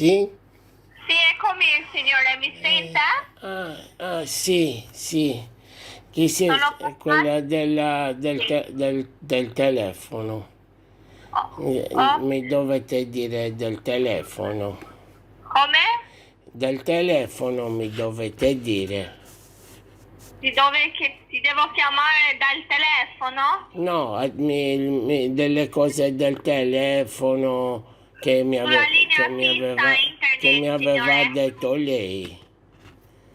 Sì? Sì, eccomi, signore, mi sente? Sì, sì. Chi sei? Sono qua? Quella Sì. del telefono. Oh, Mi dovete dire del telefono. come? Del telefono mi dovete dire. Ti devo chiamare dal telefono? No, delle cose del telefono Sulla linea fissa che mi internet, aveva signore? detto lei.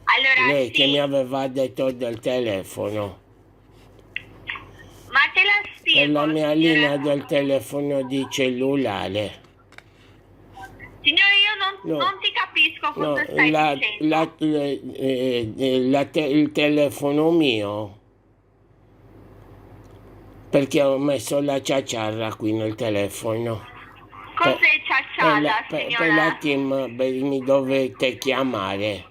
Allora, Lei che mi sì, aveva detto del telefono. ma te la Per spiego, la mia linea signore. del telefono di cellulare. Signore, io No, non ti capisco no, cosa stai dicendo. il telefono mio, perché ho messo la ciaciarra qui nel telefono. Per, Cos'è ciacciata, per la signore? team mi dovete chiamare.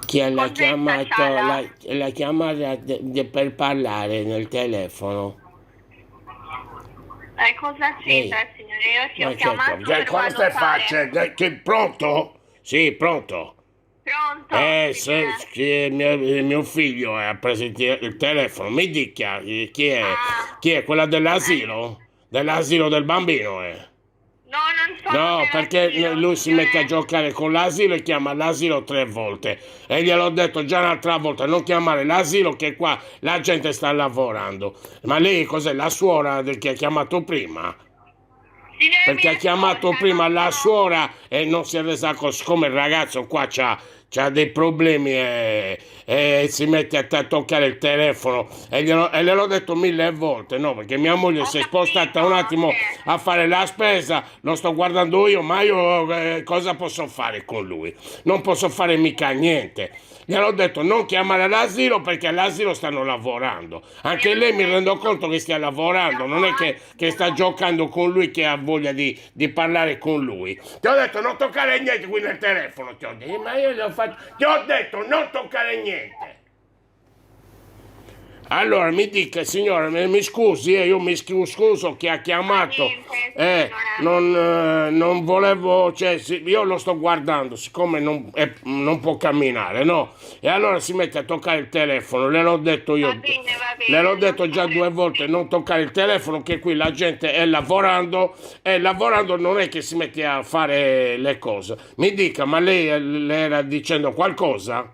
Chi l'ha Cos'è chiamato? ciacciata? La chiamata per parlare nel telefono. Cosa Ehi, c'entra, signore? Io ti ho ma certo, chiamato per cosa stai valutare. facendo? Pronto? Sì, pronto. Pronto, signore? Sì, il mio figlio ha preso il telefono, mi dica chi è? Ah, Chi è? Quella allora, dell'asilo? Dell'asilo del bambino, eh? no, non sono No, perché dell'asilo, lui si mette a signore. giocare con l'asilo e chiama l'asilo 3 volte. E gliel'ho detto già un'altra volta, non chiamare l'asilo che qua la gente sta lavorando. Ma lei cos'è? La suora che ha chiamato prima? Signore, mi Perché ha chiamato ascolta, non prima la sono... suora e non si è resa conto, siccome il ragazzo qua c'ha dei problemi e si mette a toccare il telefono e gliel'ho detto 1000 volte, no, perché mia moglie Ho si è capito, spostata un attimo sì. a fare la spesa, lo sto guardando io, ma io cosa posso fare con lui? Non posso fare mica niente. Gliel'ho detto non chiamare l'asilo perché all'asilo stanno lavorando. Mi Anche lei mi rendo aspetti. conto che stia lavorando, Dopo non è che sta attimo. giocando con lui che ha voglia di parlare con lui. Ti ho detto non toccare niente qui nel telefono, ti ho detto, ma io gli ho fatto. Ti ho detto non toccare niente. Allora mi dica, signora, mi scusi, io mi scuso che ha Ma chiamato, niente, signore. non volevo, cioè, io lo sto guardando, siccome non può camminare, no? E allora si mette a toccare il telefono, Va le l'ho bene, non detto si già 2 volte, preoccupi. non toccare il telefono, che qui la gente è lavorando, e lavorando non è che si mette a fare le cose. Mi dica, ma lei le era dicendo qualcosa?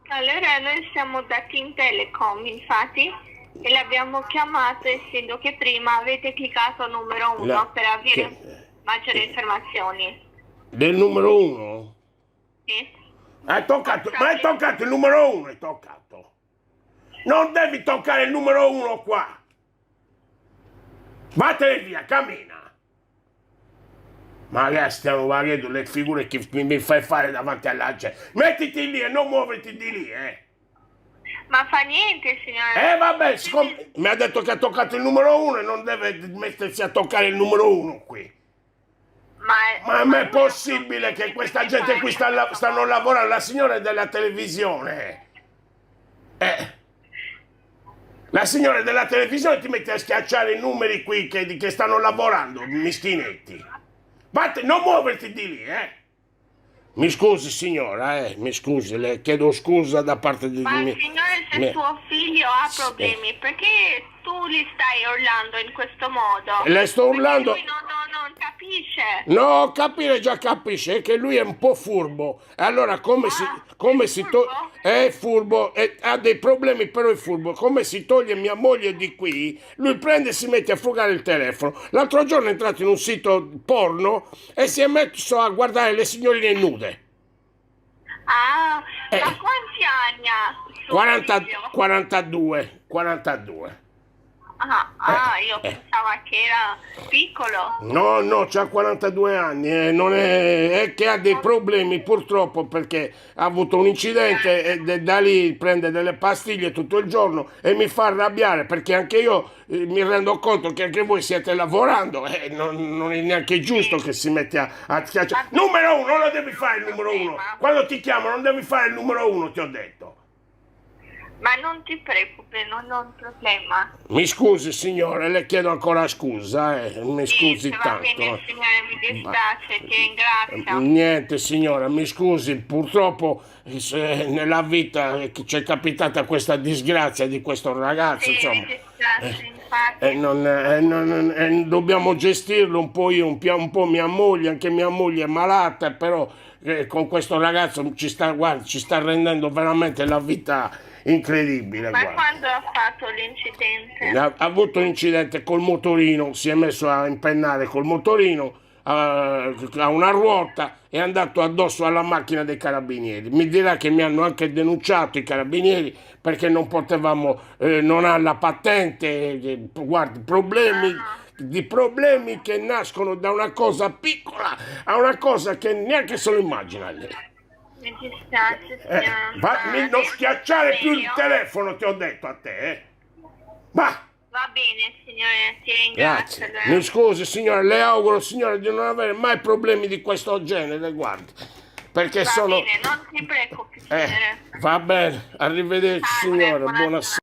Allora, noi siamo da Team Telecom, infatti, e l'abbiamo chiamato essendo che prima avete cliccato numero La, 1 per che, avere maggiori informazioni. del numero uno? Sì? Hai toccato, Cosa ma hai che... toccato il numero uno, hai toccato. Non devi toccare il numero uno qua. Vattene via, cammina. Ma adesso stiamo guardando le figure che mi fai fare davanti alla gente. Mettiti lì e non muoverti di lì, eh. Ma fa niente, signore. Vabbè, Siete- mi ha detto che ha toccato il numero uno e non deve mettersi a toccare il numero uno qui. Ma, Ma ma non è lui ha possibile che problemi questa perché gente qui parla in questo stanno modo. lavorando, la signora è della televisione. Eh. La signora della televisione ti mette a schiacciare i numeri qui che stanno lavorando, mischinetti. Non muoverti di lì, eh. Mi scusi signora, mi scusi, le chiedo scusa da parte di Ma me. signore, se suo figlio ha Eh, problemi, perché tu gli stai urlando in questo modo? Le sto Perché urlando. lui non capisce. No, capire già capisce è che lui è un po' furbo. E allora Ah, è come si toglie. furbo? È furbo, ha dei problemi però è furbo. Come si toglie mia moglie di qui, lui prende e si mette a frugare il telefono. L'altro giorno è entrato in un sito porno e si è messo a guardare le signorine nude. Ah, ma Eh, quanti anni ha suo 40, figlio? 42, 42. Io Eh. pensavo che era piccolo. No, no, c'ha 42 anni, non è che ha dei problemi purtroppo perché ha avuto un incidente e da lì prende delle pastiglie tutto il giorno e mi fa arrabbiare perché anche io mi rendo conto che anche voi siete lavorando e non è neanche giusto Sì, che si mette a schiacciare. va bene, Numero uno, non lo devi non è fare un il numero uno. problema. Quando ti chiamo non devi fare il numero uno, ti ho detto. Ma non ti preoccupi, non ho un problema. Mi scusi signore, le chiedo ancora scusa, mi Sì, scusi va tanto. bene, signore, mi dispiace, ti ringrazio. Niente signora, mi scusi, purtroppo nella vita ci è capitata questa disgrazia di questo ragazzo, Sì, insomma. mi dispiace, infatti. Dobbiamo gestirlo un po' io, un po' mia moglie, anche mia moglie è malata, però con questo ragazzo guarda, ci sta rendendo veramente la vita incredibile. Ma Guarda. quando ha fatto l'incidente? Ha avuto un incidente col motorino, si è messo a impennare col motorino a una ruota e è andato addosso alla macchina dei carabinieri. Mi dirà che mi hanno anche denunciato i carabinieri perché non potevamo, non ha la patente, guardi, problemi che nascono da una cosa piccola a una cosa che neanche se lo immagina lei. Mi dispiace, signora. Non schiacciare più il Io- telefono, ti ho detto a te, eh? Va! Va bene, signore, ti ringrazio. Grazie. Mi scusi signore, le auguro signore di non avere mai problemi di questo genere, guardi. Perché Va sono... bene, non ti preoccupi, signore. Va bene, arrivederci Salve, signore, buona buonasera.